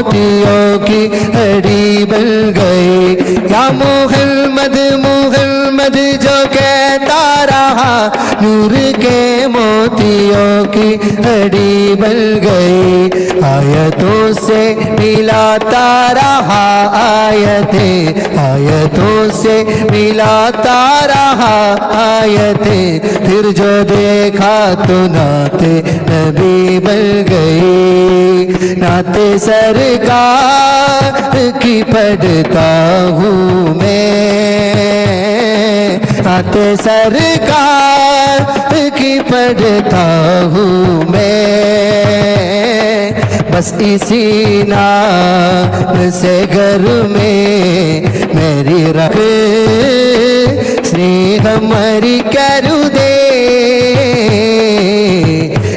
मोतियों की घड़ी बन गई। या मुहम्मद मुहम्मद जो कहता रहा, नूर के मोतियों की घड़ी बन गई। आयतों से मिलाता रहा आयतें, आयतों से मिलाता रहा आयतें। फिर जो देखा तो नाते नबी बन गई। नाते सरकार की पढ़ता हूँ मैं, नाते सरकार की पढ़ता हूँ मैं। बस इसी नाम से घर में मेरी रख स्नेह मरी करुदे,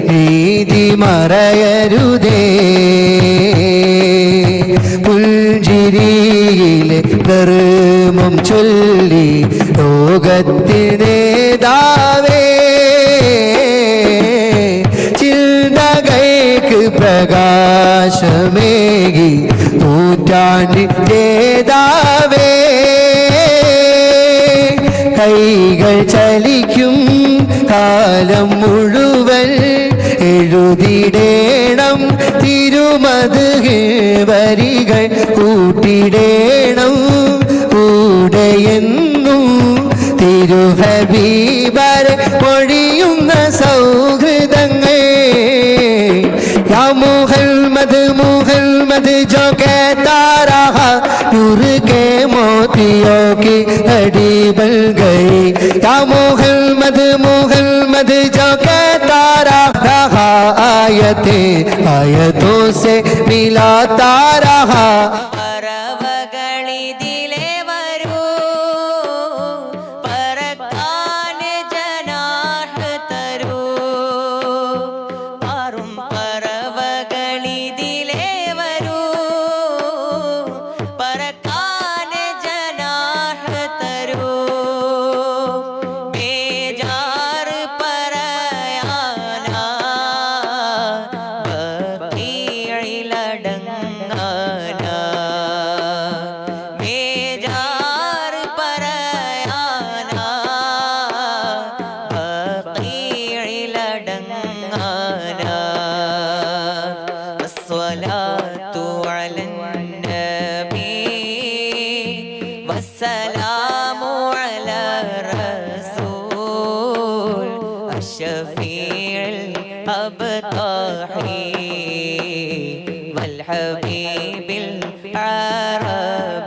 നീതി മറയരുതേ. പുഞ്ചിരിയിലെ ധർമ്മം ചൊല്ലി ലോകത്തിനെ നേതാവേ, ചിന്തകൾക്ക് പ്രകാശമേകി നൂറ്റാണ്ടിൻ നേതാവേ. കൈകൾ ചലിക്കും കാലം മുഴുവൻ എഴുതിടേണം തിരുമദ്ഹ് വരികൾ, കൂട്ടിടേണം കൂടെയെന്നും തിരുഹബീബർ പൊഴിയുന്ന സൗഹൃദങ്ങൾ. യാ മുഹമ്മദ് മുഹമ്മദ് जो कहता रहा, नूर के मोतियों की घड़ी बन गई। या मुहम्मद मुहम्मद जो कहता रहा, आयतें आयतों से मिलाता रहा. والسلام على الرسول الشفيع الأبطحي والحبيب العربي.